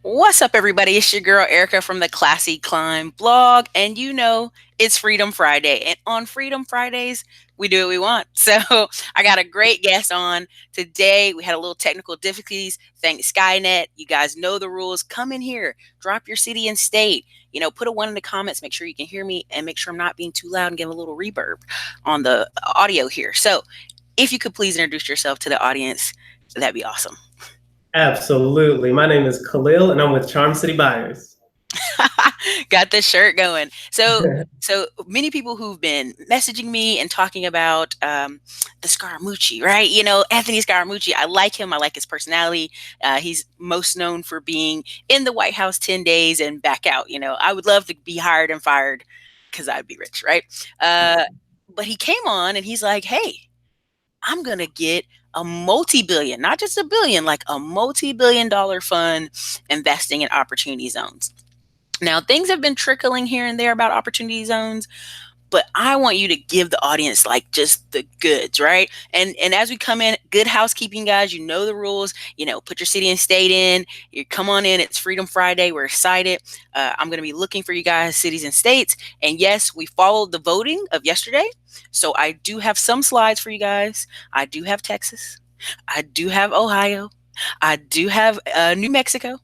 What's up, everybody? It's your girl Erica from the Classy Climb blog, and it's Freedom Friday. And on Freedom Fridays, we do what we want. So I got a great guest on today. We had a little technical difficulties. Thanks Skynet. You guys know the rules. Come in here, drop your city and state. Put a one in the comments. Make sure you can hear me, and make sure I'm not being too loud and give a little reverb on the audio here. So if you could please introduce yourself to the audience, that'd be awesome. Absolutely. My name is Khalil, and I'm with Charm City Buyers. Got the shirt going. So many people who've been messaging me and talking about the Scaramucci, right? Anthony Scaramucci. I like him. I like his personality. He's most known for being in the White House 10 days and back out. I would love to be hired and fired because I'd be rich, right? But he came on and he's like, hey, I'm going to get a multi-billion, not just a billion, like a multi-billion dollar fund investing in opportunity zones. Now, things have been trickling here and there about opportunity zones, but I want you to give the audience like just the goods, right? And as we come in, good housekeeping, guys, you know the rules. Put your city and state in. You come on in. It's Freedom Friday. We're excited. I'm going to be looking for you guys, cities and states. And yes, we followed the voting of yesterday. So I do have some slides for you guys. I do have Texas. I do have Ohio. I do have New Mexico.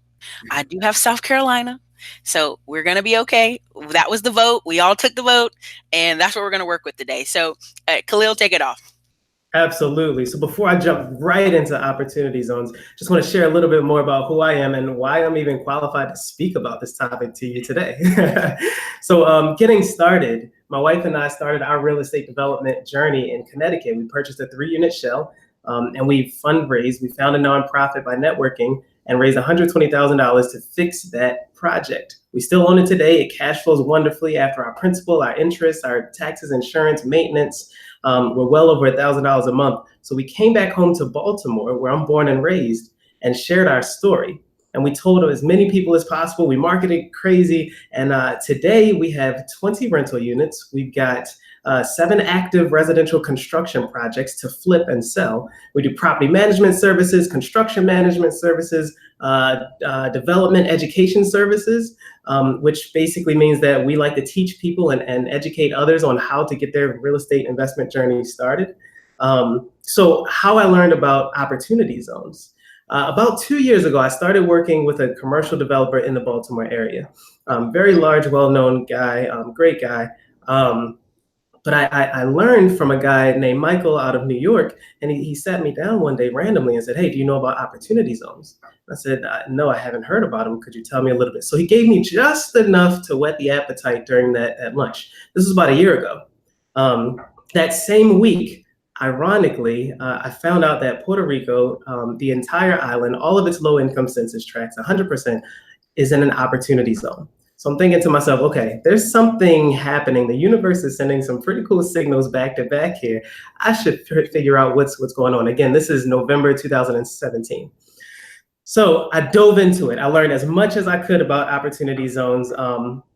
I do have South Carolina. So we're going to be okay. That was the vote. We all took the vote, and that's what we're going to work with today. So Khalil, take it off. Absolutely. So before I jump right into opportunity zones, just want to share a little bit more about who I am and why I'm even qualified to speak about this topic to you today. So getting started, my wife and I started our real estate development journey in Connecticut. We purchased a 3-unit shell, and we fundraised. We found a nonprofit by networking and raised $120,000 to fix that project. We still own it today. It cash flows wonderfully after our principal, our interest, our taxes, insurance, maintenance. We're well over $1,000 a month. So we came back home to Baltimore, where I'm born and raised, and shared our story. And we told as many people as possible. We marketed crazy. And today we have 20 rental units. We've got 7 active residential construction projects to flip and sell. We do property management services, construction management services, development education services, which basically means that we like to teach people and educate others on how to get their real estate investment journey started. So how I learned about opportunity zones. About 2 years ago, I started working with a commercial developer in the Baltimore area. Very large, well-known guy, great guy. But I learned from a guy named Michael out of New York, and he sat me down one day randomly and said, hey, do you know about opportunity zones? I said, no, I haven't heard about them. Could you tell me a little bit? So he gave me just enough to whet the appetite during that lunch. This was about a year ago. That same week, ironically, I found out that Puerto Rico, the entire island, all of its low-income census tracts, 100%, is in an opportunity zone. So I'm thinking to myself, okay, there's something happening. The universe is sending some pretty cool signals back to back here. I should figure out what's going on. Again, this is November 2017. So I dove into it. I learned as much as I could about opportunity zones.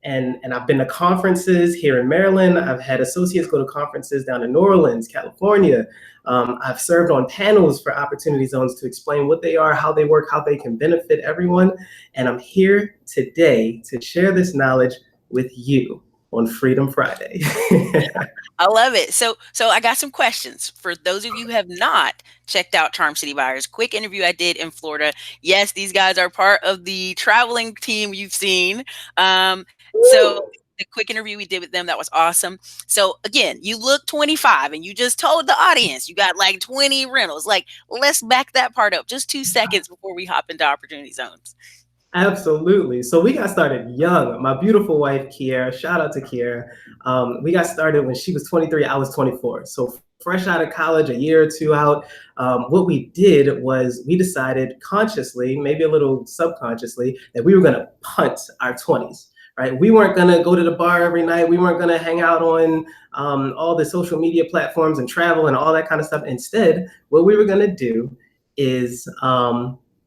And I've been to conferences here in Maryland. I've had associates go to conferences down in New Orleans, California. I've served on panels for opportunity zones to explain what they are, how they work, how they can benefit everyone. And I'm here today to share this knowledge with you on Freedom Friday. I love it. So I got some questions for those of you who have not checked out Charm City Buyers. Quick interview I did in Florida. Yes, these guys are part of the traveling team you've seen. So the quick interview we did with them, that was awesome. So again, you look 25 and you just told the audience you got like 20 rentals. Like, let's back that part up just 2 seconds before we hop into opportunity zones. Absolutely. So we got started young. My beautiful wife, Kiera, shout out to Kiera. We got started when she was 23, I was 24. So fresh out of college, a year or two out, what we did was we decided consciously, maybe a little subconsciously, that we were going to punt our 20s. Right? We weren't going to go to the bar every night. We weren't going to hang out on all the social media platforms and travel and all that kind of stuff. Instead, what we were going to do is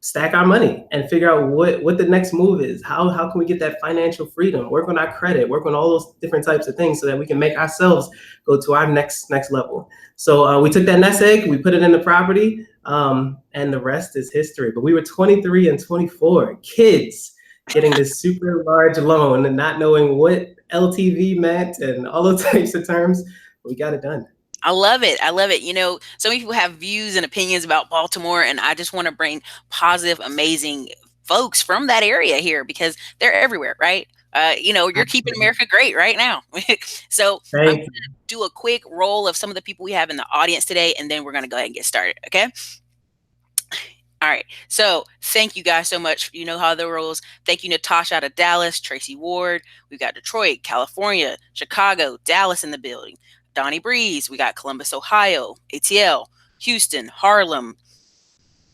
stack our money and figure out what the next move is. How can we get that financial freedom, work on our credit, work on all those different types of things so that we can make ourselves go to our next level. So we took that nest egg, we put it in the property. And the rest is history. But we were 23 and 24 kids getting this super large loan and not knowing what LTV meant and all those types of terms. But we got it done. I love it. I love it. You know, so many people have views and opinions about Baltimore, and I just want to bring positive, amazing folks from that area here because they're everywhere, right? You know, you're keeping Absolutely. America great right now. So I'm Thank going you. to do a quick roll of some of the people we have in the audience today, and then we're going to go ahead and get started. Okay. All right. So thank you guys so much. You know how the rules. Thank you, Natasha out of Dallas, Tracy Ward. We've got Detroit, California, Chicago, Dallas in the building. Donnie Breeze. We got Columbus, Ohio, ATL, Houston, Harlem,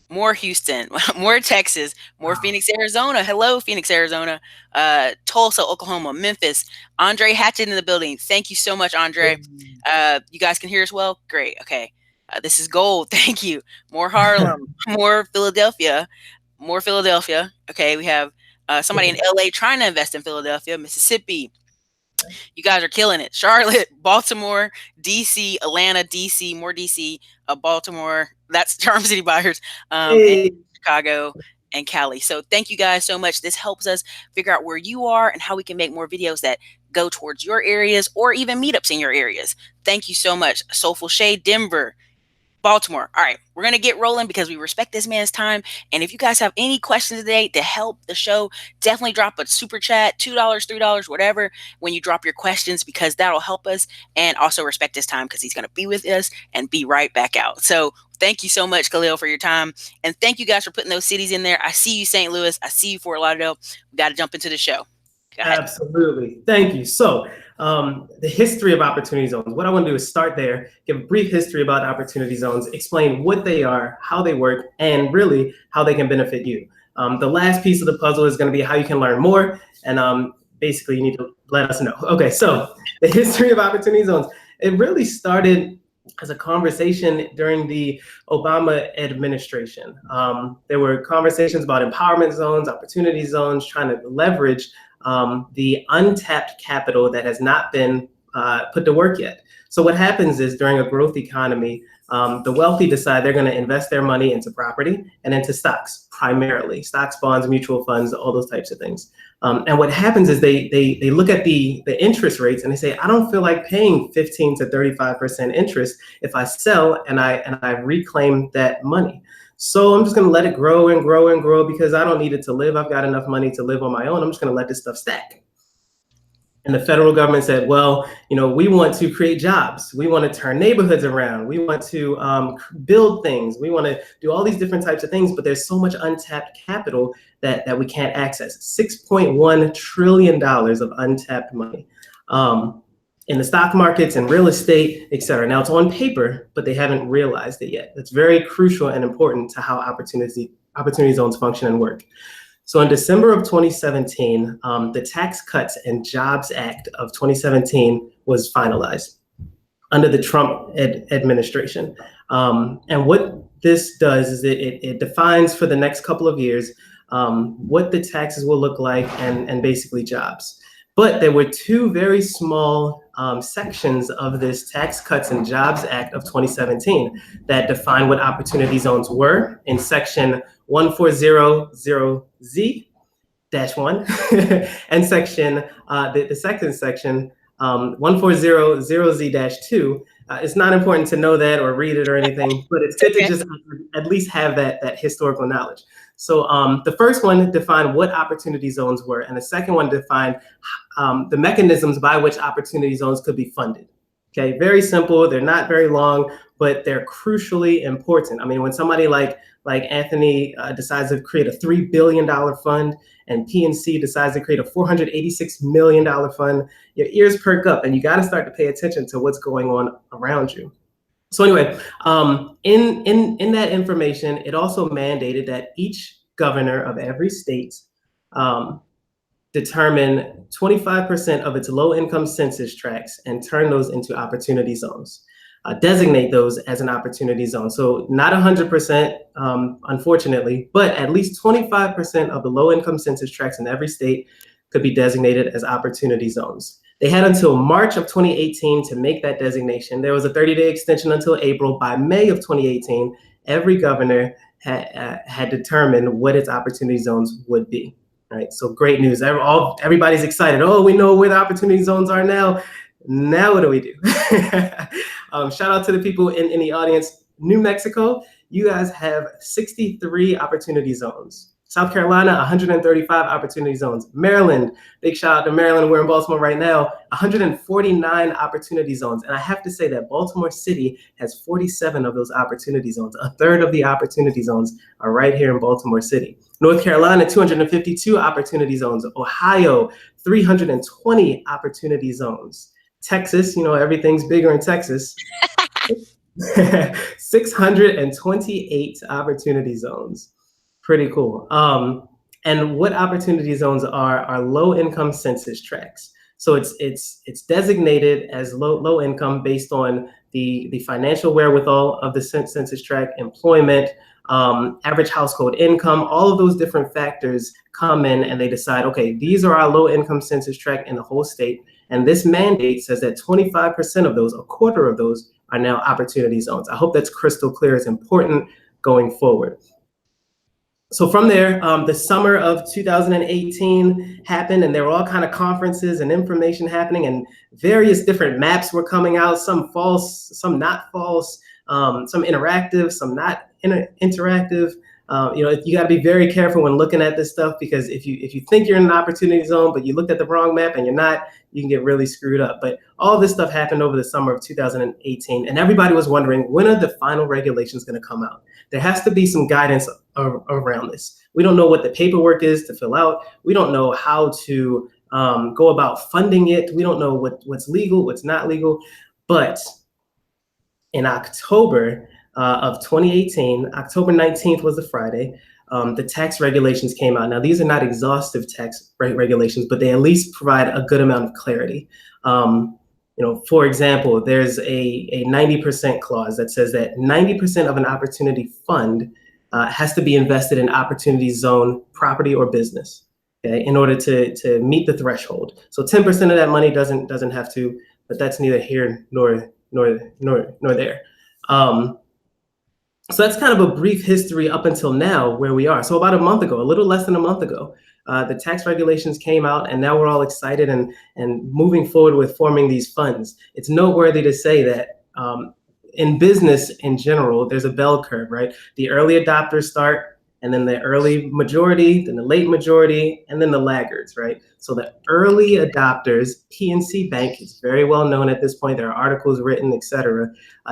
more Houston, more Texas, more Wow. Phoenix, Arizona. Hello, Phoenix, Arizona. Tulsa, Oklahoma, Memphis. Andre Hatchett in the building. Thank you so much, Andre. You guys can hear us well? Great. Okay. This is gold. Thank you. More Harlem, more Philadelphia, more Philadelphia. Okay. We have somebody in LA trying to invest in Philadelphia, Mississippi. You guys are killing it. Charlotte, Baltimore, DC, Atlanta, DC, more DC, Baltimore. That's Charm City buyers, and Hey. Chicago and Cali. So thank you guys so much. This helps us figure out where you are and how we can make more videos that go towards your areas or even meetups in your areas. Thank you so much. Soulful Shade, Denver, Baltimore. All right, we're going to get rolling because we respect this man's time. And if you guys have any questions today to help the show, definitely drop a super chat, $2, $3, whatever, when you drop your questions, because that'll help us and also respect his time because he's going to be with us and be right back out. So thank you so much, Khalil, for your time. And thank you guys for putting those cities in there. I see you, St. Louis. I see you, Fort Lauderdale. We got to jump into the show. Go ahead. Absolutely. Thank you. So, the history of opportunity zones. What I want to do is start there, give a brief history about opportunity zones, explain what they are, how they work, and really how they can benefit you. The last piece of the puzzle is going to be how you can learn more, and basically you need to let us know. Okay, so the history of opportunity zones. It really started as a conversation during the Obama administration. There were conversations about empowerment zones, opportunity zones, trying to leverage the untapped capital that has not been put to work yet. So what happens is during a growth economy, the wealthy decide they're going to invest their money into property and into stocks, primarily stocks, bonds, mutual funds, all those types of things. And what happens is they look at the interest rates and they say, I don't feel like paying 15 to 35% interest if I sell and I reclaim that money. So I'm just going to let it grow and grow and grow because I don't need it to live. I've got enough money to live on my own. I'm just going to let this stuff stack. And the federal government said, well, we want to create jobs. We want to turn neighborhoods around. We want to build things. We want to do all these different types of things, but there's so much untapped capital that we can't access. $6.1 trillion of untapped money in the stock markets and real estate, et cetera. Now it's on paper, but they haven't realized it yet. That's very crucial and important to how opportunity zones function and work. So in December of 2017, the Tax Cuts and Jobs Act of 2017 was finalized under the Trump administration. And what this does is it defines for the next couple of years what the taxes will look like and basically jobs. But there were two very small sections of this Tax Cuts and Jobs Act of 2017 that define what opportunity zones were in section 1400Z-1 and section, the second section, 1400Z-2. It's not important to know that or read it or anything, but it's good to just at least have that historical knowledge. So the first one defined what opportunity zones were, and the second one defined the mechanisms by which opportunity zones could be funded. Okay, very simple. They're not very long, but they're crucially important. I mean, when somebody like Anthony decides to create a $3 billion fund and PNC decides to create a $486 million fund, your ears perk up and you got to start to pay attention to what's going on around you. So anyway, in that information, it also mandated that each governor of every state determine 25% of its low-income census tracts and turn those into opportunity zones. Designate those as an opportunity zone. So not 100%, unfortunately, but at least 25% of the low-income census tracts in every state could be designated as opportunity zones. They had until March of 2018 to make that designation. There was a 30-day extension until April. By May of 2018, every governor had determined what its opportunity zones would be. Right, so great news. Everybody's excited. Oh, we know where the opportunity zones are now. Now what do we do? Shout out to the people in the audience. New Mexico, you guys have 63 opportunity zones. South Carolina, 135 opportunity zones. Maryland, big shout out to Maryland. We're in Baltimore right now, 149 opportunity zones. And I have to say that Baltimore City has 47 of those opportunity zones. A third of the opportunity zones are right here in Baltimore City. North Carolina, 252 opportunity zones. Ohio, 320 opportunity zones. Texas, everything's bigger in Texas. 628 opportunity zones. Pretty cool. And what opportunity zones are low income census tracts. So it's designated as low income based on the financial wherewithal of the census tract, employment, average household income, all of those different factors come in and they decide, okay, these are our low income census tract in the whole state. And this mandate says that 25% of those, a quarter of those, are now opportunity zones. I hope that's crystal clear. It's important going forward. So from there, the summer of 2018 happened, and there were all kind of conferences and information happening, and various different maps were coming out, some false, some not false, some interactive, some not interactive. You got to be very careful when looking at this stuff, because if you think you're in an opportunity zone, but you looked at the wrong map and you're not, you can get really screwed up. But all this stuff happened over the summer of 2018, and everybody was wondering, when are the final regulations going to come out? There has to be some guidance around this. We don't know what the paperwork is to fill out. We don't know how to go about funding it. We don't know what's legal, what's not legal. But in October of 2018, October 19th was the Friday, the tax regulations came out. Now, these are not exhaustive tax regulations, but they at least provide a good amount of clarity. For example, there's a 90% clause that says that 90% of an opportunity fund has to be invested in opportunity zone property or business, okay, in order to meet the threshold. So 10% of that money doesn't have to, but that's neither here nor there. So that's kind of a brief history up until now where we are. So about a month ago, a little less than a month ago, the tax regulations came out, and now we're all excited and moving forward with forming these funds. It's noteworthy to say that in business in general, there's a bell curve, right? The early adopters start, and then the early majority, then the late majority, and then the laggards, right? So the early adopters, PNC Bank, is very well known at this point, there are articles written, et cetera,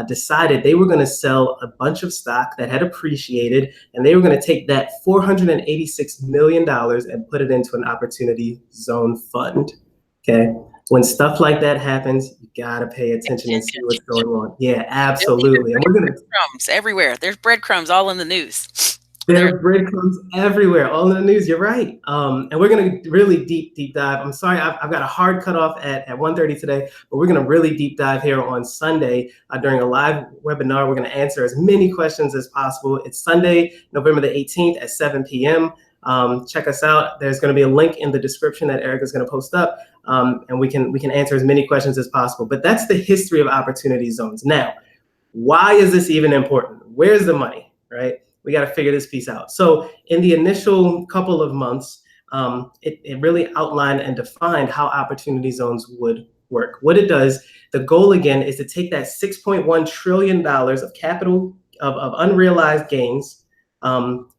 decided they were gonna sell a bunch of stock that had appreciated, and they were gonna take that $486 million and put it into an opportunity zone fund, okay? When stuff like that happens, you gotta pay attention and see what's going on. Yeah, absolutely. And we're gonna breadcrumbs everywhere. There's breadcrumbs all in the news. There are breadcrumbs everywhere, all in the news. You're right. And we're going to really deep dive. I'm sorry, I've got a hard cutoff at 1:30 today, but we're going to really deep dive here on Sunday during a live webinar. We're going to answer as many questions as possible. It's Sunday, November the 18th at 7 p.m. Check us out. There's going to be a link in the description that Erica's going to post up, and we can answer as many questions as possible. But that's the history of opportunity zones. Now, why is this even important? Where's the money, right? We got to figure this piece out. So in the initial couple of months, it really outlined and defined how opportunity zones would work. What it does, the goal again is to take that $6.1 trillion of capital, of unrealized gains,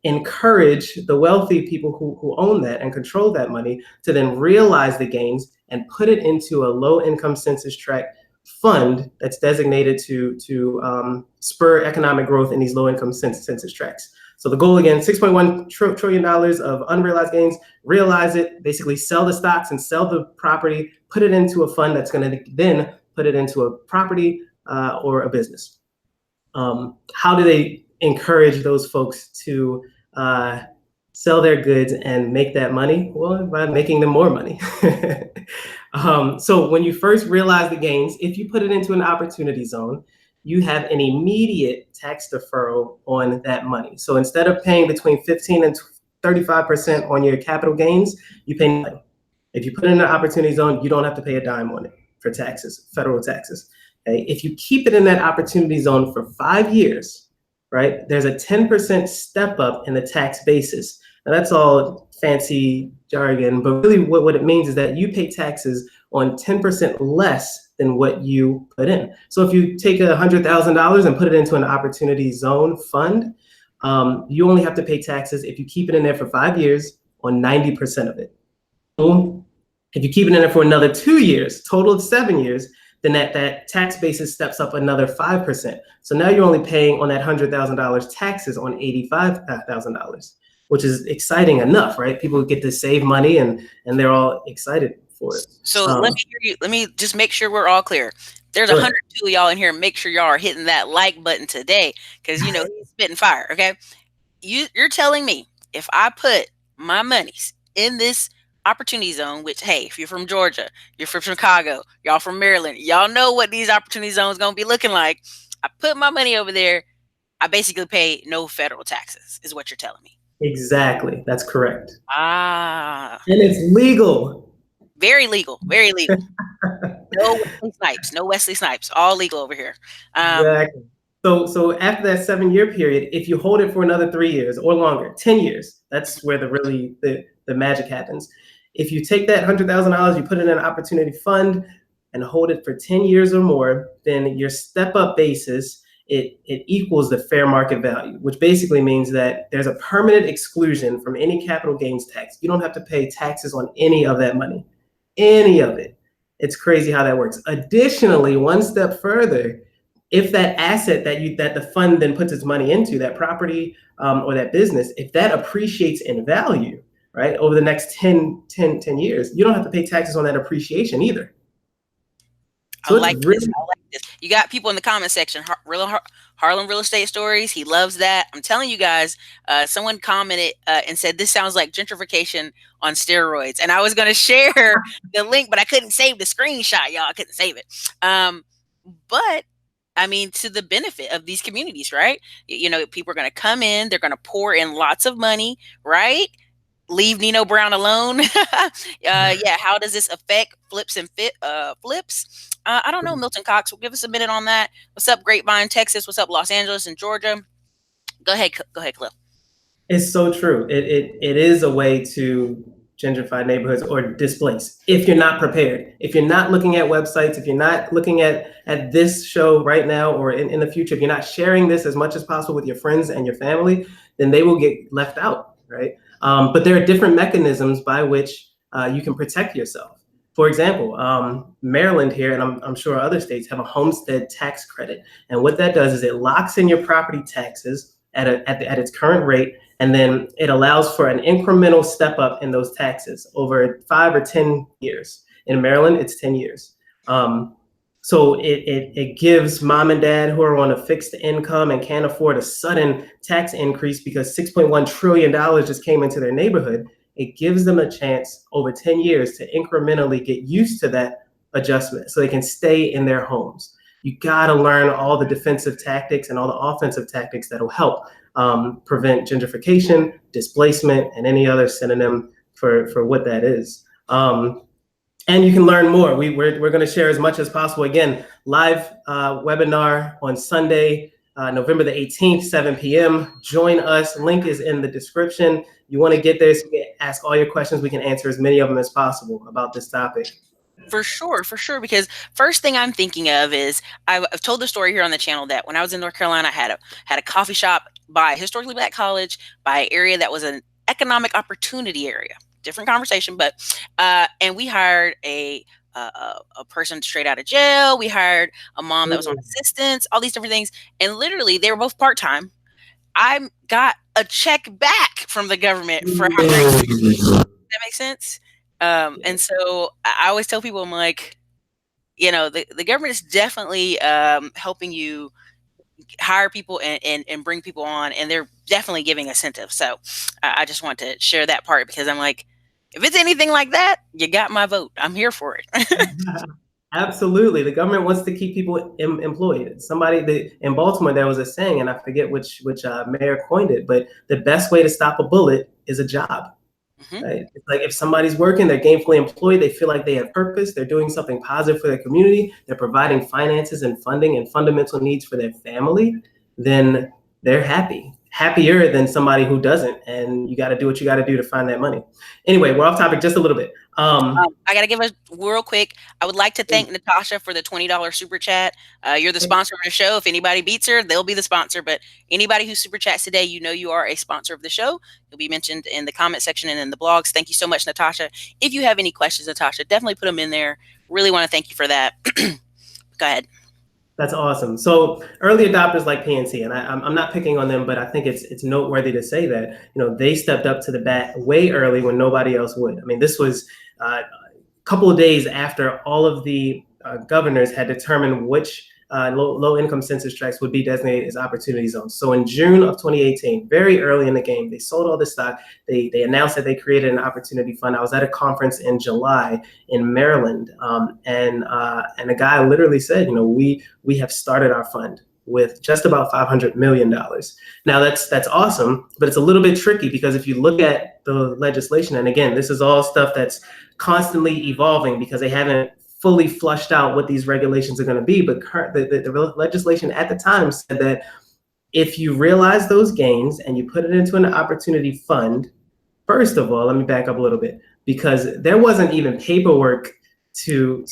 encourage the wealthy people who own that and control that money to then realize the gains and put it into a low income census tract fund that's designated to spur economic growth in these low-income census tracts. So the goal, again, $6.1 trillion of unrealized gains, realize it, basically sell the stocks and sell the property, put it into a fund that's going to then put it into a property or a business. How do they encourage those folks to sell their goods and make that money? Well, by making them more money. So when you first realize the gains, if you put it into an opportunity zone, you have an immediate tax deferral on that money. So instead of paying between 15 and 35% on your capital gains, you pay nothing. If you put it in an opportunity zone, you don't have to pay a dime on it for taxes, federal taxes. Okay? If you keep it in that opportunity zone for 5 years, right, there's a 10% step up in the tax basis. Now, that's all fancy jargon, but really what it means is that you pay taxes on 10% less than what you put in. So if you take $100,000 and put it into an opportunity zone fund, you only have to pay taxes if you keep it in there for 5 years on 90% of it. If you keep it in there for another 2 years, total of 7 years, then that tax basis steps up another 5%. So now you're only paying on that $100,000 taxes on $85,000, which is exciting enough, right? People get to save money and they're all excited for it. So let me hear you. Let me just make sure we're all clear. There's Go ahead. 102 of y'all in here. Make sure y'all are hitting that like button today, because he's spitting fire. Okay, you're telling me if I put my monies in this opportunity zone, which, hey, if you're from Georgia, you're from Chicago, y'all from Maryland, y'all know what these opportunity zones gonna be looking like. I put my money over there. I basically pay no federal taxes, is what you're telling me. Exactly. That's correct. Ah, And it's legal. very legal. Very legal. No Wesley Snipes. No Wesley Snipes. All legal over here. Exactly. So after that 7 year period, if you hold it for another 3 years or longer, 10 years, that's where the magic happens. If you take that $100,000, you put it in an opportunity fund and hold it for 10 years or more, then your step up basis, it equals the fair market value, which basically means that there's a permanent exclusion from any capital gains tax. You don't have to pay taxes on any of that money, any of it. It's crazy how that works. Additionally, one step further, if that asset that the fund then puts its money into, that property or that business, if that appreciates in value, right, over the next 10 years, you don't have to pay taxes on that appreciation either. So it's really, I like this. You got people in the comment section, Harlem Real Estate Stories. He loves that. I'm telling you guys, someone commented and said, this sounds like gentrification on steroids. And I was going to share the link, but I couldn't save the screenshot, y'all. I couldn't save it. But I mean, to the benefit of these communities, right? People are going to come in, they're going to pour in lots of money, right? Leave Nino Brown alone. Yeah. How does this affect flips and flips? I don't know. Milton Cox will give us a minute on that. What's up, Grapevine, Texas? What's up, Los Angeles and Georgia? Go ahead, Khalil. it's so true. It is a way to gentrify neighborhoods or displace if you're not prepared. If you're not looking at websites, if you're not looking at this show right now or in the future, if you're not sharing this as much as possible with your friends and your family, then they will get left out, right? But there are different mechanisms by which you can protect yourself. For example, Maryland here, and I'm sure other states have a homestead tax credit. And what that does is it locks in your property taxes at its current rate, and then it allows for an incremental step up in those taxes over 5 or 10 years. In Maryland, it's 10 years. So it gives mom and dad who are on a fixed income and can't afford a sudden tax increase because $6.1 trillion just came into their neighborhood. It gives them a chance over 10 years to incrementally get used to that adjustment so they can stay in their homes. You got to learn all the defensive tactics and all the offensive tactics that will help prevent gentrification, displacement, and any other synonym for what that is. And you can learn more. We're going to share as much as possible. Again, live webinar on Sunday, November the 18th, 7 p.m. Join us. Link is in the description. You want to get there so you can ask all your questions. We can answer as many of them as possible about this topic. For sure. Because first thing I'm thinking of is I've told the story here on the channel that when I was in North Carolina, I had a coffee shop by a historically black college, by an area that was an economic opportunity area. Different conversation, but and we hired a person straight out of jail. We hired a mom that was on assistance, all these different things, and literally they were both part-time. I got a check back from the government for hiring. Does that make sense? And so I always tell people, I'm like, the government is definitely helping you hire people and bring people on, and they're definitely giving incentives. So I just want to share that part because I'm like, if it's anything like that, you got my vote. I'm here for it. Absolutely. The government wants to keep people employed. In Baltimore, there was a saying, and I forget which mayor coined it, but the best way to stop a bullet is a job. Right? It's like if somebody's working, they're gainfully employed, they feel like they have purpose, they're doing something positive for their community, they're providing finances and funding and fundamental needs for their family, then they're happier than somebody who doesn't. And you got to do what you got to do to find that money. Anyway, we're off topic just a little bit. I got to give a real quick. I would like to thank Natasha for the $20 super chat. You're the sponsor of the show. If anybody beats her, they'll be the sponsor. But anybody who super chats today, you know you are a sponsor of the show. You'll be mentioned in the comment section and in the blogs. Thank you so much, Natasha. If you have any questions, Natasha, definitely put them in there. Really want to thank you for that. Go ahead. That's awesome. So early adopters like PNC, and I'm not picking on them, but I think it's noteworthy to say that they stepped up to the bat way early when nobody else would. I mean, this was a couple of days after all of the governors had determined which low-income census tracts would be designated as opportunity zones. So in June of 2018, very early in the game, they sold all this stock. They announced that they created an opportunity fund. I was at a conference in July in Maryland, and a guy literally said, we have started our fund with just about $500 million. Now that's awesome, but it's a little bit tricky because if you look at the legislation, and again, this is all stuff that's constantly evolving because they haven't fully flushed out what these regulations are going to be. But the legislation at the time said that if you realize those gains and you put it into an opportunity fund, first of all, let me back up a little bit, because there wasn't even paperwork to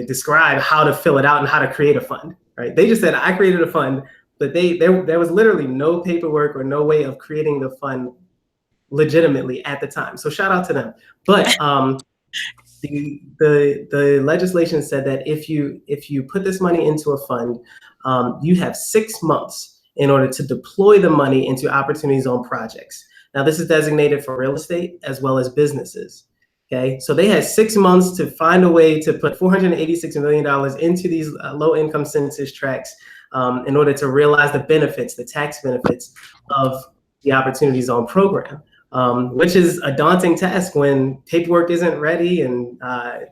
describe how to fill it out and how to create a fund, right? They just said, I created a fund, but there was literally no paperwork or no way of creating the fund legitimately at the time. So shout out to them. But the legislation said that if you put this money into a fund, you have 6 months in order to deploy the money into opportunity zone projects. Now, this is designated for real estate as well as businesses. Okay, so they had 6 months to find a way to put $486 million into these low-income census tracts in order to realize the benefits, the tax benefits of the opportunity zone program. Which is a daunting task when paperwork isn't ready and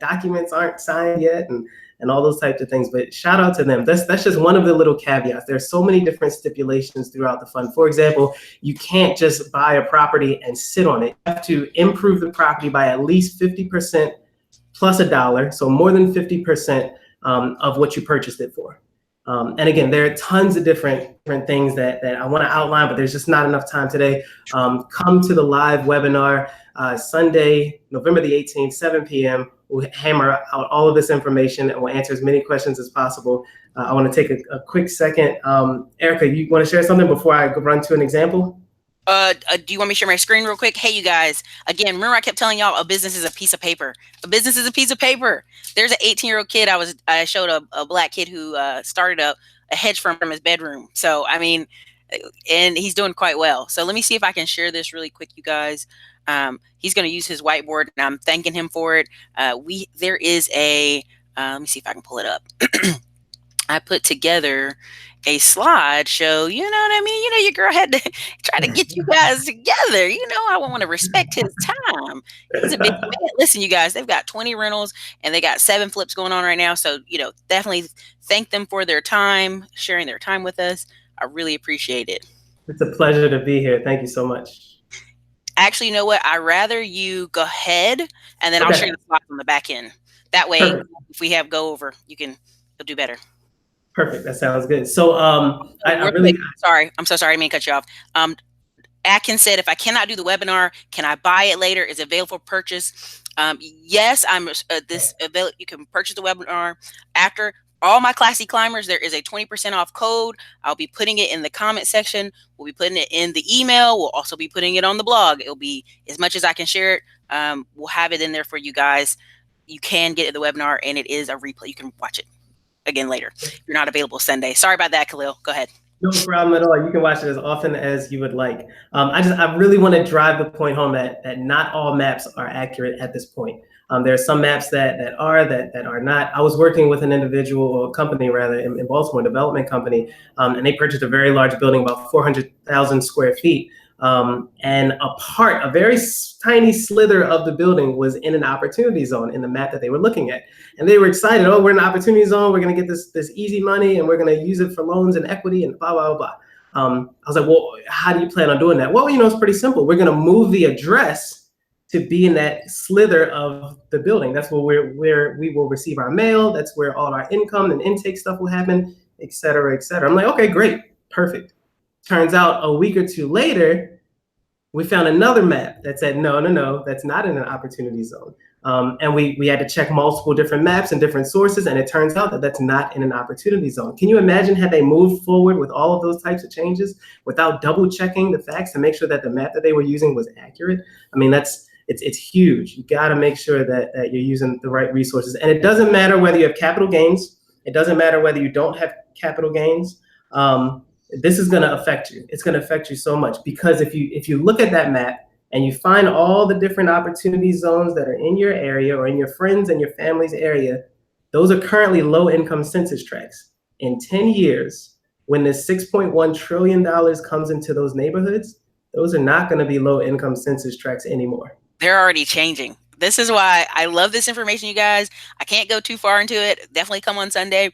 documents aren't signed yet and all those types of things. But shout out to them. That's just one of the little caveats. There's so many different stipulations throughout the fund. For example, you can't just buy a property and sit on it. You have to improve the property by at least 50% plus $1, so more than 50% of what you purchased it for. And again, there are tons of different things that I want to outline, but there's just not enough time today. Come to the live webinar Sunday, November the 18th, 7 p.m. We'll hammer out all of this information and we'll answer as many questions as possible. I want to take a quick second. Erica, you want to share something before I run to an example? Do you want me to share my screen real quick? Hey, you guys, again, remember I kept telling y'all a business is a piece of paper. A business is a piece of paper. There's an 18-year-old kid. I showed a black kid who started a hedge fund from his bedroom. So, I mean, and he's doing quite well. So let me see if I can share this really quick, you guys. He's going to use his whiteboard and I'm thanking him for it. There is a, let me see if I can pull it up. I put together a slideshow, you know what I mean? Your girl had to try to get you guys together. I want to respect his time. He's a big man. Listen, you guys, they've got 20 rentals and they got 7 flips going on right now. So, definitely thank them for their time, sharing their time with us. I really appreciate it. It's a pleasure to be here. Thank you so much. Actually, you know what? I'd rather you go ahead and then I'll share the slides on the back end. That way, if we have go over, you'll do better. Perfect. That sounds good. So sorry. I'm so sorry. I didn't mean to cut you off. Atkins said, if I cannot do the webinar, can I buy it later? Is it available for purchase? Yes, you can purchase the webinar after. All my classy climbers, there is a 20% off code. I'll be putting it in the comment section. We'll be putting it in the email. We'll also be putting it on the blog. It'll be as much as I can share it. We'll have it in there for you guys. You can get the webinar and it is a replay. You can watch it again later. If you're not available Sunday. Sorry about that, Khalil. Go ahead. No problem at all. You can watch it as often as you would like. I really want to drive the point home that not all maps are accurate at this point. There are some maps that are not. I was working with an individual or a company rather in Baltimore, a development company, and they purchased a very large building, about 400,000 square feet. And a very tiny slither of the building was in an opportunity zone in the map that they were looking at. And they were excited, oh, we're in an opportunity zone, we're gonna get this easy money and we're gonna use it for loans and equity and blah, blah, blah. I was like, well, how do you plan on doing that? Well, it's pretty simple. We're gonna move the address to be in that slither of the building. That's where we will receive our mail. That's where all our income and intake stuff will happen, et cetera, et cetera. I'm like, okay, great, perfect. Turns out a week or two later, we found another map that said, no, that's not in an opportunity zone. And we had to check multiple different maps and different sources, and it turns out that that's not in an opportunity zone. Can you imagine had they moved forward with all of those types of changes without double checking the facts to make sure that the map that they were using was accurate? I mean, it's huge. You got to make sure that you're using the right resources. And it doesn't matter whether you have capital gains. It doesn't matter whether you don't have capital gains. This is going to affect you. It's going to affect you so much, because if you look at that map and you find all the different opportunity zones that are in your area or in your friends and your family's area, those are currently low income census tracts. In 10 years, when this $6.1 trillion comes into those neighborhoods, those are not going to be low income census tracts anymore. They're already changing. This is why I love this information, you guys. I can't go too far into it. Definitely come on Sunday.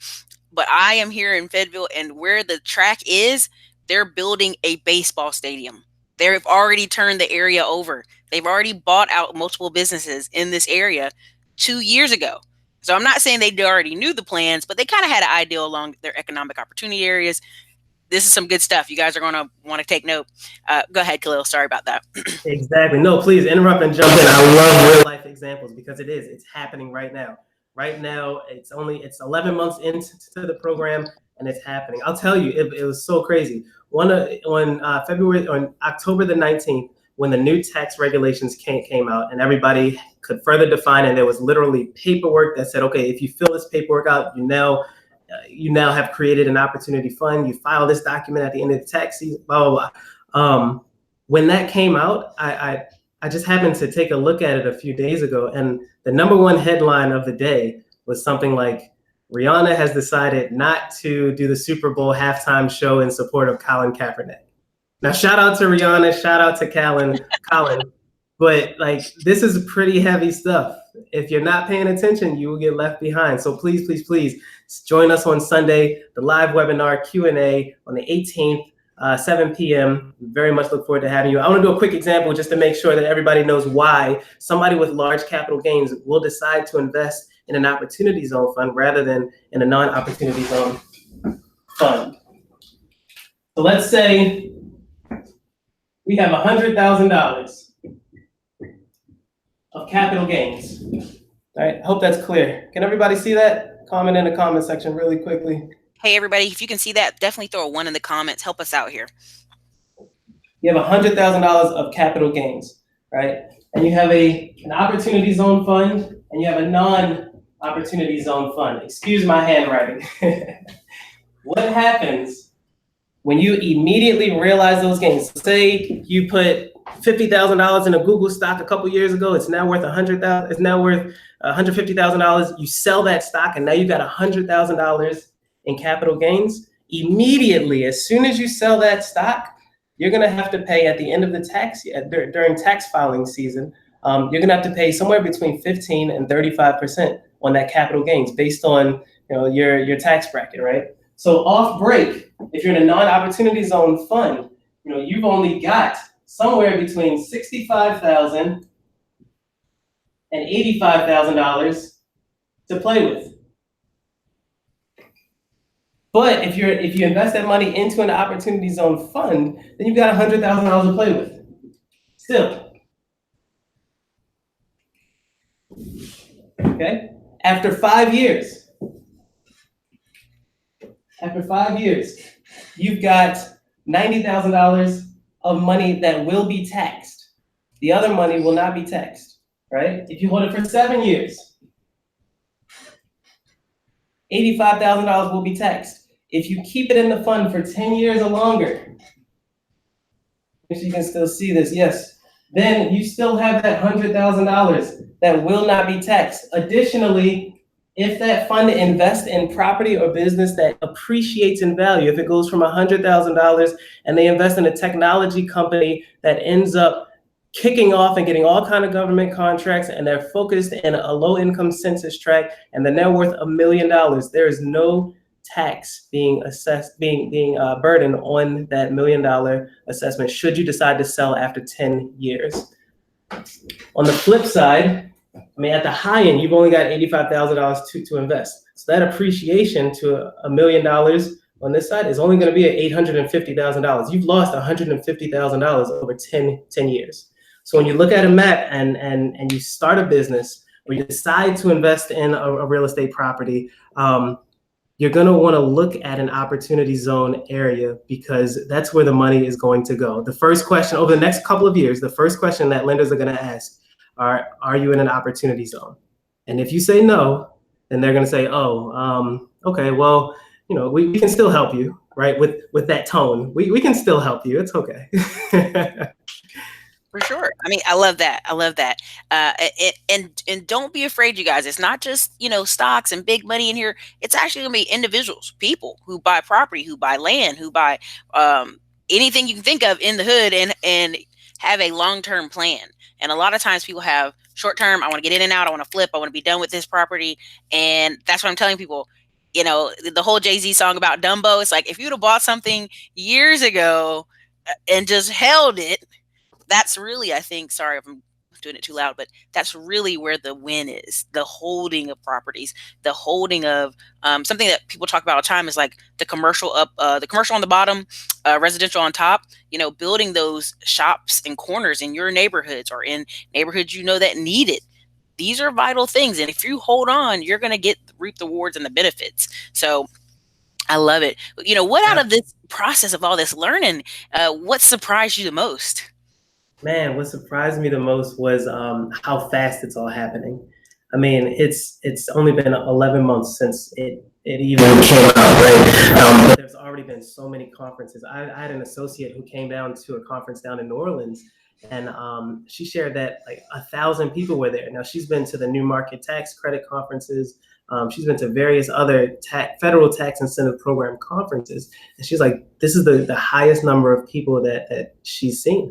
But I am here in Fayetteville, and where the track is, they're building a baseball stadium. They've already turned the area over. They've already bought out multiple businesses in this area 2 years ago. So I'm not saying they already knew the plans, but they kind of had an idea along their economic opportunity areas. This is some good stuff. You guys are going to want to take note. Go ahead, Khalil. Sorry about that. Exactly. No, please interrupt and jump in. I love real life examples because it's happening right now. Right now, it's 11 months into the program, and it's happening. I'll tell you, it was so crazy. On October the 19th, when the new tax regulations came out, and everybody could further define, and there was literally paperwork that said, okay, if you fill this paperwork out, you now have created an opportunity fund. You file this document at the end of the tax season, blah, blah, blah. When that came out, I just happened to take a look at it a few days ago, and the number one headline of the day was something like, Rihanna has decided not to do the Super Bowl halftime show in support of Colin Kaepernick. Now, shout out to Rihanna, shout out to Colin, but like, this is pretty heavy stuff. If you're not paying attention, you will get left behind. So please, please, please join us on Sunday, the live webinar Q&A on the 18th. 7 p.m. Very much look forward to having you. I want to do a quick example just to make sure that everybody knows why somebody with large capital gains will decide to invest in an opportunity zone fund rather than in a non-opportunity zone fund. So let's say we have $100,000 of capital gains. All right, hope that's clear. Can everybody see that? Comment in the comment section really quickly. Hey, everybody, if you can see that, definitely throw a 1 in the comments. Help us out here. You have $100,000 of capital gains, right? And you have an opportunity zone fund, and you have a non-opportunity zone fund. Excuse my handwriting. What happens when you immediately realize those gains? Say you put $50,000 in a Google stock a couple years ago. It's now worth $100,000. It's now worth $150,000. You sell that stock, and now you've got $100,000 in capital gains. Immediately, as soon as you sell that stock, you're going to have to pay at the end of the tax year, during tax filing season, you're going to have to pay somewhere between 15 and 35% on that capital gains based on your tax bracket, right? So off break, if you're in a non-opportunity zone fund, you've only got somewhere between $65,000 and $85,000 to play with. But if you invest that money into an opportunity zone fund, then you've got $100,000 to play with. Still. Okay? After 5 years, you've got $90,000 of money that will be taxed. The other money will not be taxed, right? If you hold it for 7 years, $85,000 will be taxed. If you keep it in the fund for 10 years or longer, if you can still see this, yes, then you still have that $100,000 that will not be taxed. Additionally, if that fund invests in property or business that appreciates in value, if it goes from $100,000 and they invest in a technology company that ends up kicking off and getting all kind of government contracts, and they're focused in a low-income census tract, and they're now worth $1 million, there is no tax being assessed, being burdened on that $1 million assessment should you decide to sell after 10 years. On the flip side, at the high end, you've only got $85,000 to invest. So that appreciation to $1 million on this side is only going to be at $850,000. You've lost $150,000 over 10 years. So when you look at a map and you start a business or you decide to invest in a real estate property, you're going to want to look at an opportunity zone area because that's where the money is going to go. The first question over the next couple of years, the first question that lenders are going to ask are you in an opportunity zone? And if you say no, then they're going to say, oh, okay, well, we can still help you, right? With that tone, we can still help you. It's okay. For sure. I mean, I love that. I love that. And don't be afraid, you guys. It's not just stocks and big money in here. It's actually gonna be individuals, people who buy property, who buy land, who buy anything you can think of in the hood, and have a long term plan. And a lot of times people have short term. I want to get in and out. I want to flip. I want to be done with this property. And that's what I'm telling people. The whole Jay-Z song about Dumbo. It's like if you'd have bought something years ago and just held it, that's really, I think, sorry if I'm doing it too loud, but that's really where the win is. The holding of properties, the holding of something that people talk about all the time is like the commercial the commercial on the bottom, residential on top. Building those shops and corners in your neighborhoods or in neighborhoods that need it. These are vital things, and if you hold on, you're going to reap the rewards and the benefits. So I love it. What out of this process of all this learning, what surprised you the most? Man, what surprised me the most was how fast it's all happening. I mean, it's only been 11 months since it even came out, right? But there's already been so many conferences. I had an associate who came down to a conference down in New Orleans, and she shared that like 1,000 people were there. Now she's been to the New Market Tax Credit conferences. She's been to various other federal tax incentive program conferences, and she's like, this is the highest number of people that she's seen.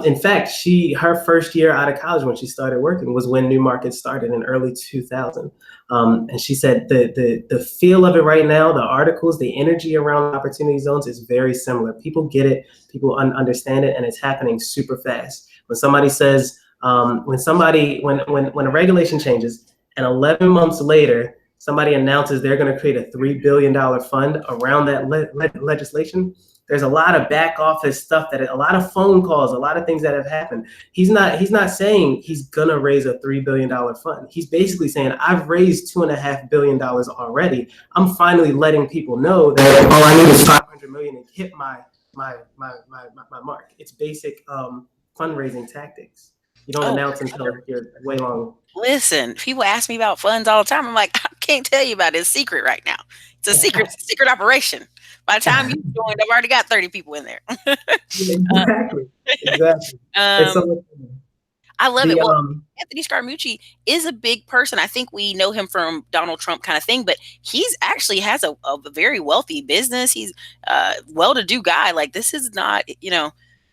In fact, her first year out of college when she started working was when New Market started in early 2000. And she said the feel of it right now, the articles, the energy around opportunity zones is very similar. People get it, people understand it, and it's happening super fast. When somebody says, when a regulation changes, and 11 months later, somebody announces they're going to create a $3 billion fund around that legislation, there's a lot of back office stuff, a lot of phone calls, a lot of things that have happened. He's not saying he's going to raise a $3 billion fund. He's basically saying, I've raised $2.5 billion already. I'm finally letting people know that all I need is $500 million to hit my mark. It's basic fundraising tactics. You don't announce until you're way long. Listen, people ask me about funds all the time. I'm like, I can't tell you about it. It's secret right now. It's a secret operation. By the time you join, I've already got 30 people in there. Exactly. I love it. Well, Anthony Scaramucci is a big person. I think we know him from Donald Trump kind of thing, but he's actually has a very wealthy business. He's a well-to-do guy. Like, this is not,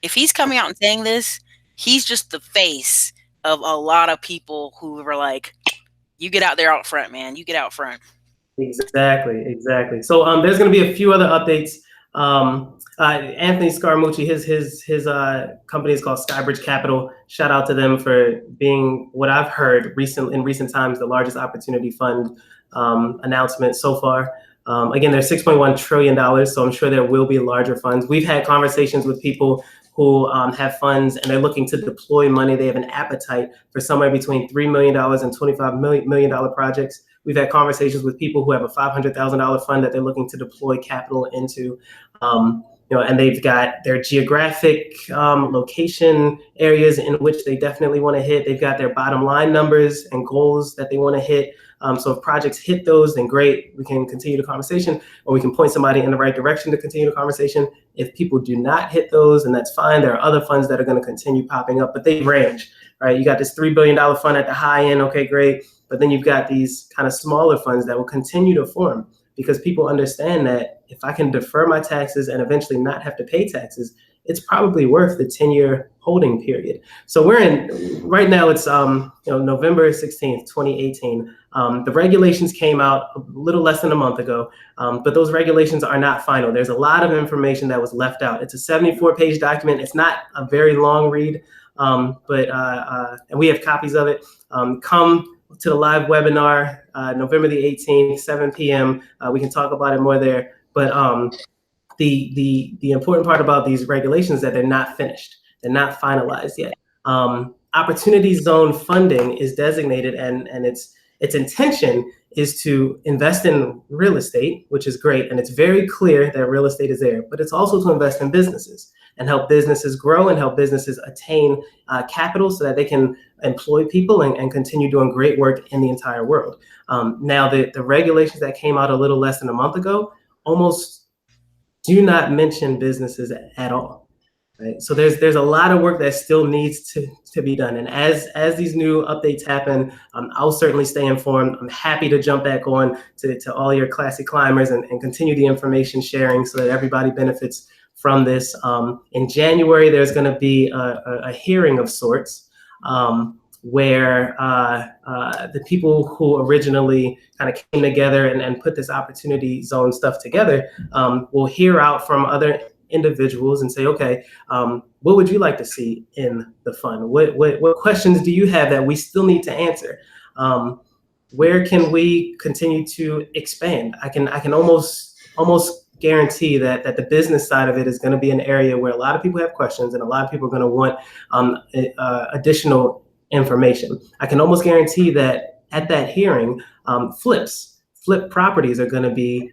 if he's coming out and saying this, he's just the face of a lot of people who were like, you get out there out front, man. You get out front. Exactly. So there's going to be a few other updates. Anthony Scaramucci, his company is called Skybridge Capital. Shout out to them for being, what I've heard in recent times, the largest opportunity fund announcement so far. Again, they're $6.1 trillion, so I'm sure there will be larger funds. We've had conversations with people who have funds and they're looking to deploy money. They have an appetite for somewhere between $3 million and $25 million projects. We've had conversations with people who have a $500,000 fund that they're looking to deploy capital into. And they've got their geographic location areas in which they definitely want to hit. They've got their bottom line numbers and goals that they want to hit. So if projects hit those, then great, we can continue the conversation, or we can point somebody in the right direction to continue the conversation. If people do not hit those, and that's fine. There are other funds that are going to continue popping up, but they range, right? You got this $3 billion fund at the high end, okay, great. But then you've got these kind of smaller funds that will continue to form because people understand that if I can defer my taxes and eventually not have to pay taxes, it's probably worth the 10-year holding period. So right now it's November 16th, 2018. The regulations came out a little less than a month ago, but those regulations are not final. There's a lot of information that was left out. It's a 74-page document. It's not a very long read, and we have copies of it. Come to the live webinar, November the 18th, 7 p.m. We can talk about it more there. But the important part about these regulations is that they're not finished. They're not finalized yet. Opportunity zone funding is designated, and its intention is to invest in real estate, which is great, and it's very clear that real estate is there. But it's also to invest in businesses and help businesses grow and help businesses attain capital so that they can employ people and continue doing great work in the entire world. Now, the regulations that came out a little less than a month ago almost do not mention businesses at all. Right? So there's a lot of work that still needs to be done. And as these new updates happen, I'll certainly stay informed. I'm happy to jump back on to all your classic climbers and continue the information sharing so that everybody benefits from this. In January, there's going to be a hearing of sorts where the people who originally kind of came together and put this opportunity zone stuff together will hear out from other individuals and say, okay, what would you like to see in the fund? What questions do you have that we still need to answer? Where can we continue to expand? I can almost guarantee that the business side of it is going to be an area where a lot of people have questions and a lot of people are going to want additional information. I can almost guarantee that at that hearing, flip properties are going to be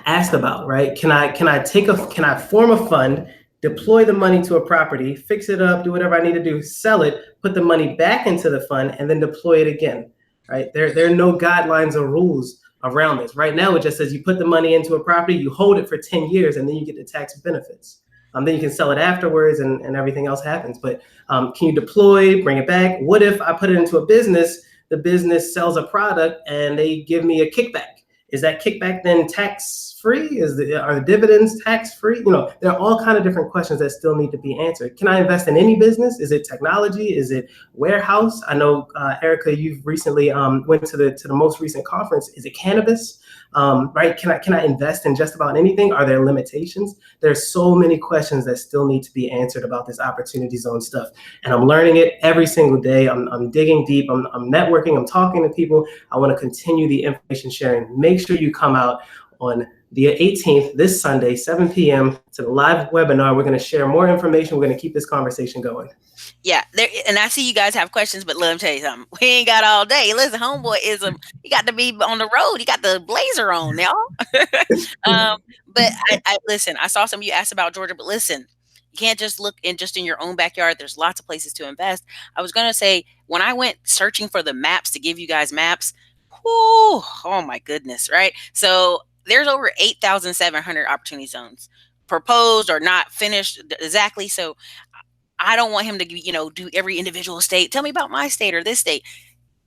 asked about, right? Can I form a fund, deploy the money to a property, fix it up, do whatever I need to do, sell it, put the money back into the fund, and then deploy it again, right? There are no guidelines or rules around this. Right now, it just says you put the money into a property, you hold it for 10 years, and then you get the tax benefits. Then you can sell it afterwards and everything else happens. But can you deploy, bring it back? What if I put it into a business, the business sells a product and they give me a kickback? Is that kickback then tax-free? Are the dividends tax-free? There are all kinds of different questions that still need to be answered. Can I invest in any business? Is it technology? Is it warehouse? I know, Erica, you've recently went to the most recent conference. Is it cannabis? Right? Can I invest in just about anything? Are there limitations? There's so many questions that still need to be answered about this opportunity zone stuff. And I'm learning it every single day. I'm digging deep. I'm networking. I'm talking to people. I want to continue the information sharing. Make sure you come out on the 18th, this Sunday, 7 p.m. to the live webinar. We're going to share more information. We're going to keep this conversation going. Yeah, and I see you guys have questions, but let me tell you something. We ain't got all day. Listen, homeboy he got to be on the road. He got the blazer on, y'all. But I listen. I saw some of you asked about Georgia, but listen, you can't just look in your own backyard. There's lots of places to invest. I was gonna say when I went searching for the maps to give you guys maps. Whoo, oh my goodness, right? So there's over 8,700 opportunity zones proposed or not finished exactly. So I don't want him to, do every individual state. Tell me about my state or this state.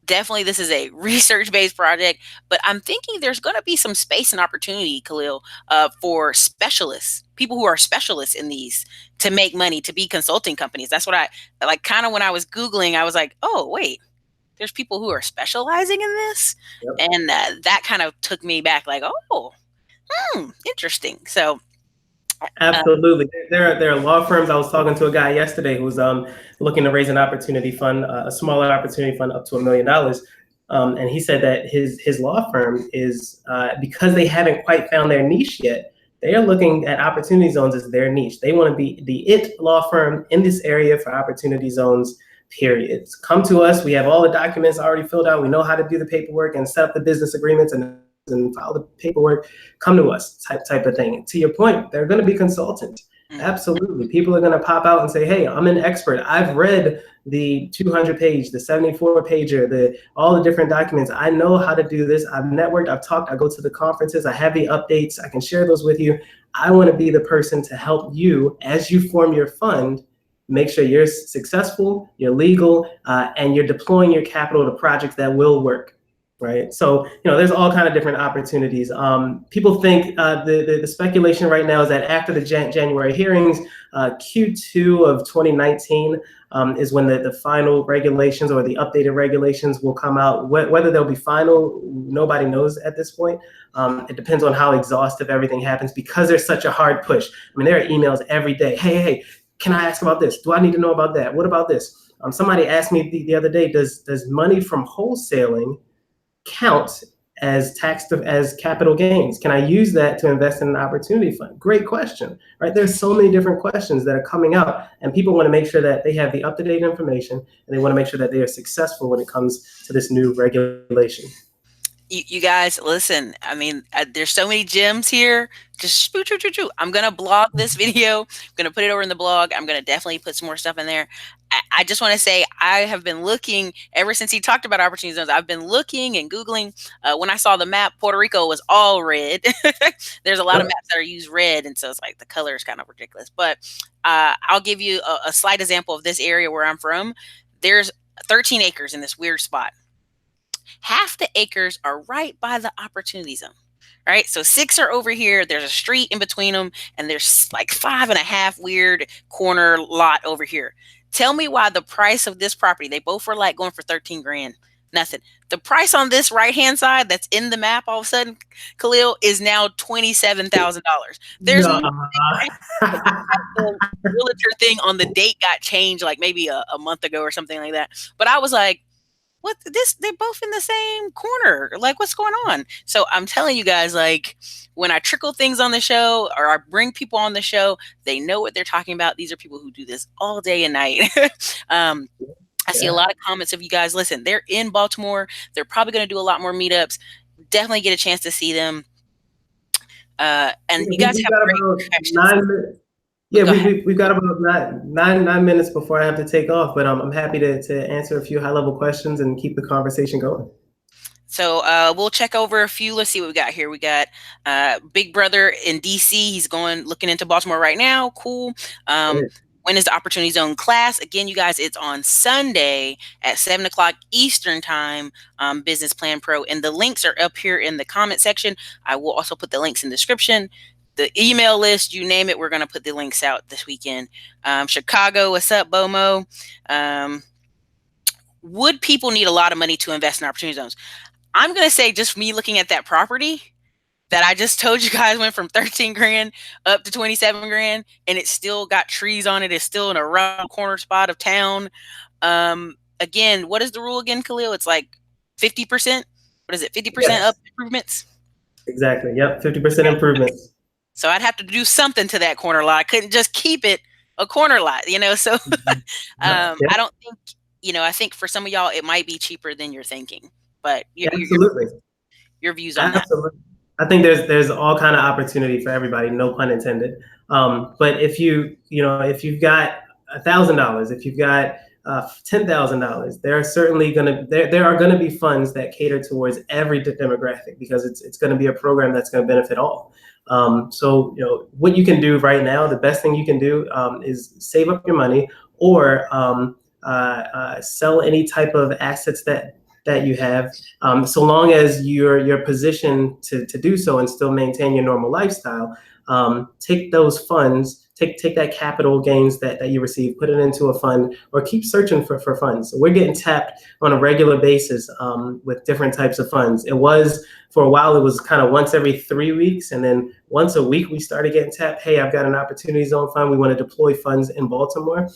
Definitely, this is a research-based project, but I'm thinking there's going to be some space and opportunity, Khalil, for specialists, people who are specialists in these to make money, to be consulting companies. That's what I like. Kind of when I was Googling, I was like, oh, wait, there's people who are specializing in this. Yep. And that kind of took me back like, oh, interesting. So absolutely. There are law firms. I was talking to a guy yesterday who's looking to raise an opportunity fund, a smaller opportunity fund up to $1 million. And he said that his law firm is, because they haven't quite found their niche yet, they are looking at opportunity zones as their niche. They want to be the IT law firm in this area for opportunity zones, period. Come to us. We have all the documents already filled out. We know how to do the paperwork and set up the business agreements and file the paperwork. Come to us, type of thing. And to your point, they're going to be consultants. Absolutely. People are going to pop out and say, hey, I'm an expert. I've read the 200-page, the 74-pager, all the different documents. I know how to do this. I've networked, I've talked, I go to the conferences, I have the updates, I can share those with you. I want to be the person to help you as you form your fund, make sure you're successful, you're legal, and you're deploying your capital to projects that will work. Right. So, there's all kinds of different opportunities. People think the speculation right now is that after the January hearings, Q2 of 2019 is when the final regulations or the updated regulations will come out. Whether they'll be final, nobody knows at this point. It depends on how exhaustive everything happens because there's such a hard push. I mean, there are emails every day. Hey, can I ask about this? Do I need to know about that? What about this? Somebody asked me the other day, does money from wholesaling count as capital gains? Can I use that to invest in an opportunity fund? Great question, right? There's so many different questions that are coming out, and people want to make sure that they have the up-to-date information, and they want to make sure that they are successful when it comes to this new regulation. You guys, listen. I mean, there's so many gems here. Just I'm gonna blog this video. I'm gonna put it over in the blog. I'm gonna definitely put some more stuff in there. I just want to say I have been looking ever since he talked about opportunity zones. I've been looking and googling. When I saw the map, Puerto Rico was all red. There's a lot of Yep. maps that are used red, and so it's like the color is kind of ridiculous. But I'll give you a slight example of this area where I'm from. There's 13 acres in this weird spot. Half the acres are right by the opportunity zone. Right. So 6 are over here. There's a street in between them, and there's like 5.5 weird corner lot over here. Tell me why the price of this property, they both were like going for 13 grand. Nothing. The price on this right hand side that's in the map all of a sudden, Khalil, is now $27,000. There's no No. way. The realtor thing on the date got changed like maybe a month ago or something like that. But I was like, what this, they're both in the same corner, like what's going on? So I'm telling you guys, like, when I trickle things on the show or I bring people on the show, they know what they're talking about. These are people who do this all day and night. um, I see a Yeah. lot of comments of you guys. Listen, they're in Baltimore. They're probably going to do a lot more meetups. Definitely get a chance to see them. And you guys We've have got great about questions. 9 minutes. Oh, Yeah, go ahead. we've got about nine minutes before I have to take off, but I'm happy to answer a few high level questions and keep the conversation going. So we'll check over a few. Let's see what we got here. We got Big Brother in DC. He's going looking into Baltimore right now. Cool. Great. When is the Opportunity Zone class? Again, you guys, it's on Sunday at 7 o'clock Eastern time. Business Plan Pro, and the links are up here in the comment section. I will also put the links in the description. The email list, you name it, we're going to put the links out this weekend. Chicago, what's up, Bomo? Would people need a lot of money to invest in Opportunity Zones? I'm going to say, just me looking at that property that I just told you guys went from 13 grand up to 27 grand, and it still got trees on it. It's still in a round corner spot of town. Again, what is the rule again, Khalil? It's like 50%. What is it? 50% up Yes, improvements. exactly. Yep, 50% Okay. improvements. So I'd have to do something to that corner lot. I couldn't just keep it a corner lot, you know? So Mhm. I Yep, don't think, I think for some of y'all, it might be cheaper than you're thinking, but absolutely. your views on that. Absolutely. I think there's all kind of opportunity for everybody, no pun intended. But if you've got $1,000, if you've got $10,000, there are certainly there are gonna be funds that cater towards every demographic because it's going to be a program that's going to benefit all. So what you can do right now, the best thing you can do is save up your money or sell any type of assets that you have, so long as you're positioned to do so and still maintain your normal lifestyle. Take those funds, take that capital gains that you receive, put it into a fund, or keep searching for funds. So we're getting tapped on a regular basis with different types of funds. It was for a while, it was kind of once every 3 weeks, and then once a week we started getting tapped. Hey, I've got an opportunity zone fund. We want to deploy funds in Baltimore.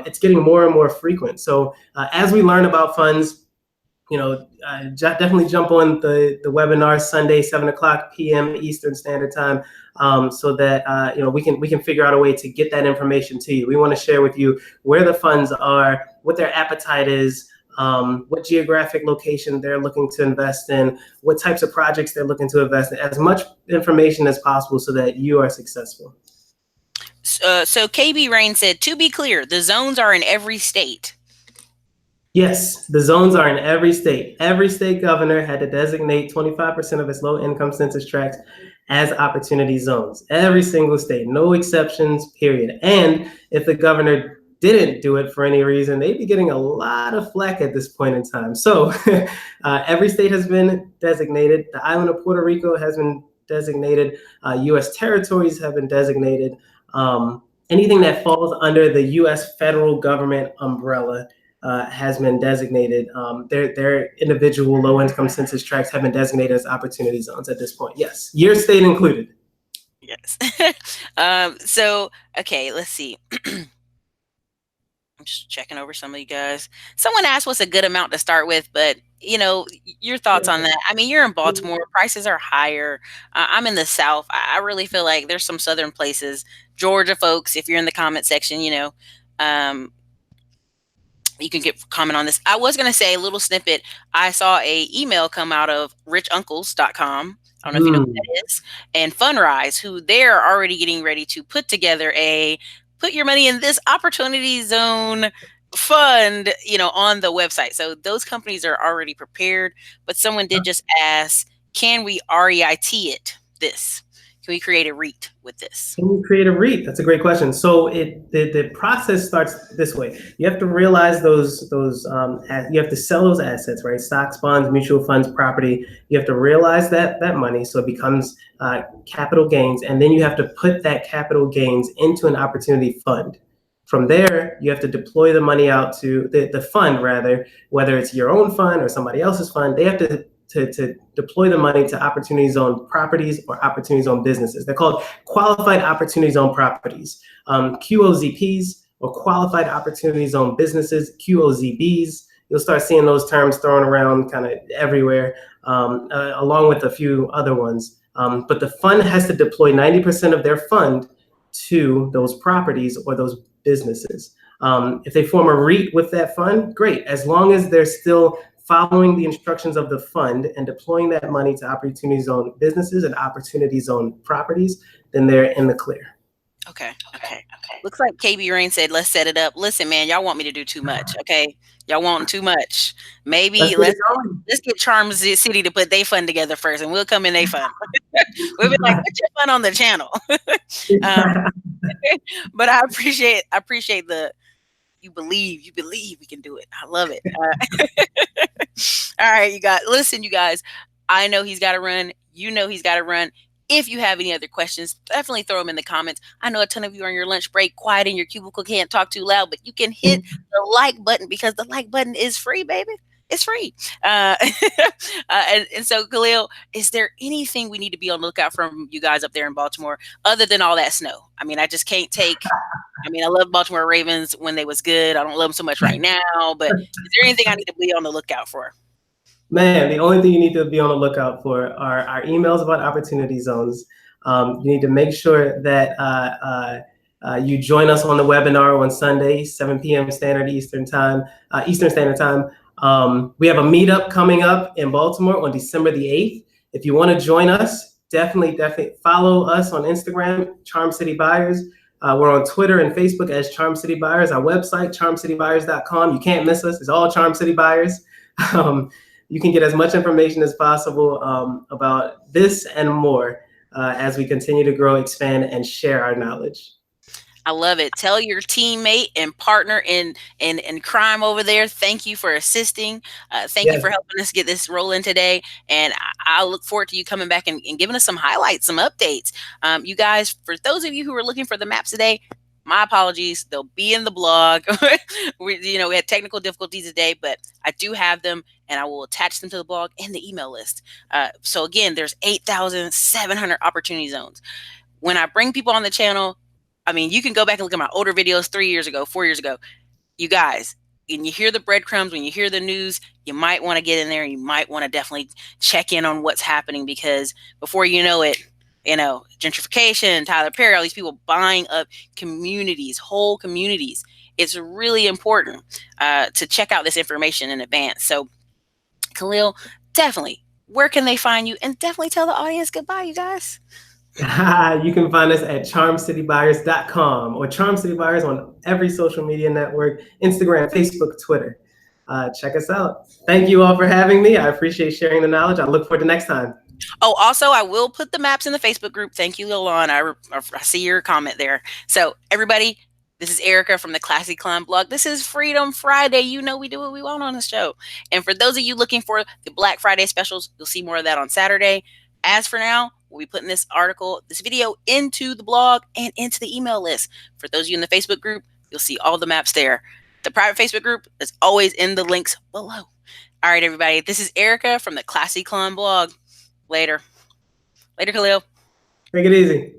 It's getting more and more frequent. So as we learn about funds, definitely jump on the webinar Sunday, 7 o'clock p.m. Eastern Standard Time, so that we can figure out a way to get that information to you. We want to share with you where the funds are, what their appetite is, what geographic location they're looking to invest in, what types of projects they're looking to invest in, as much information as possible so that you are successful. So KB Rain said, to be clear, the zones are in every state. Yes, the zones are in every state. Every state governor had to designate 25% of its low-income census tracts as opportunity zones. Every single state, no exceptions, period. And if the governor didn't do it for any reason, they'd be getting a lot of flack at this point in time. So every state has been designated. The island of Puerto Rico has been designated. U.S. territories have been designated. Anything that falls under the U.S. federal government umbrella has been designated. Their individual low-income census tracts have been designated as opportunity zones at this point. Yes, your state included. Yes. So, okay, let's see. I'm just checking over some of you guys. Someone asked what's a good amount to start with, but your thoughts on that. I mean, you're in Baltimore, prices are higher. I'm in the South. I really feel like there's some Southern places, Georgia folks, if you're in the comment section, um, you can get comment on this. I was going to say a little snippet. I saw a email come out of richuncles.com. I don't know if you know Mm. what that is. And Fundrise, who they're already getting ready to put together a put your money in this opportunity zone fund, on the website. So those companies are already prepared, but someone did just ask, can we REIT it this? Can we create a REIT with this? Can you create a REIT? That's a great question. So the process starts this way. You have to realize you have to sell those assets, right? Stocks, bonds, mutual funds, property. You have to realize that money, so it becomes capital gains, and then you have to put that capital gains into an opportunity fund. From there, you have to deploy the money out to the fund, rather, whether it's your own fund or somebody else's fund. They have to deploy the money to opportunity zone properties or opportunity zone businesses. They're called qualified opportunity zone properties, QOZPs, or qualified opportunity zone businesses, QOZBs. You'll start seeing those terms thrown around kind of everywhere, along with a few other ones. But the fund has to deploy 90% of their fund to those properties or those businesses. If they form a REIT with that fund, great. As long as they're still following the instructions of the fund and deploying that money to opportunity zone businesses and opportunity zone properties, then they're in the clear. Okay. Okay. Looks like KB Rain said, let's set it up. Listen, man, y'all want me to do too much. Okay. Y'all want too much. Let's Maybe get it let's get Charm City to put their fund together first and we'll come in their fund. We'll be like, put your fund on the channel. um, going. but I appreciate the you believe we can do it. I love it. All right, you guys. I know he's got to run. You know he's got to run. If you have any other questions, definitely throw them in the comments. I know a ton of you are on your lunch break, quiet in your cubicle, can't talk too loud, but you can hit the like button because the like button is free, baby. It's free. And so, Khalil, is there anything we need to be on the lookout from you guys up there in Baltimore other than all that snow? I mean, I just can't take. I mean, I love Baltimore Ravens when they was good. I don't love them so much right now, but is there anything I need to be on the lookout for? Man, the only thing you need to be on the lookout for are our emails about opportunity zones. You need to make sure that you join us on the webinar on Sunday, 7 p.m. Eastern Standard Time. We have a meetup coming up in Baltimore on December the 8th. If you want to join us, definitely follow us on Instagram, Charm City Buyers. We're on Twitter and Facebook as Charm City Buyers. Our website, charmcitybuyers.com. You can't miss us. It's all Charm City Buyers. You can get as much information as possible about this and more as we continue to grow, expand, and share our knowledge. I love it. Tell your teammate and partner in crime over there. Thank you for assisting. Thank you Yes. for helping us get this rolling today. And I look forward to you coming back and giving us some highlights, some updates. You guys, for those of you who are looking for the maps today, my apologies. They'll be in the blog. We had technical difficulties today, but I do have them, and I will attach them to the blog and the email list. So again, there's 8,700 opportunity zones. When I bring people on the channel, I mean, you can go back and look at my older videos 3 years ago, 4 years ago. You guys, when you hear the breadcrumbs, when you hear the news, you might want to get in there. You might want to definitely check in on what's happening because before you know it, gentrification, Tyler Perry, all these people buying up communities, whole communities. It's really important to check out this information in advance. So, Khalil, definitely, where can they find you? And definitely tell the audience goodbye, you guys. You can find us at charmcitybuyers.com or Charm City Buyers on every social media network, Instagram, Facebook, Twitter. Check us out. Thank you all for having me. I appreciate sharing the knowledge. I look forward to next time. Oh, also, I will put the maps in the Facebook group. Thank you, Lilon. I see your comment there. So, everybody, this is Erica from the Classy Climb blog. This is Freedom Friday. You know we do what we want on this show. And for those of you looking for the Black Friday specials, you'll see more of that on Saturday. As for now, we'll be putting this video into the blog and into the email list. For those of you in the Facebook group, you'll see all the maps there. The private Facebook group is always in the links below. All right, everybody. This is Erica from the Classy Climb blog. Later. Later, Khalil. Take it easy.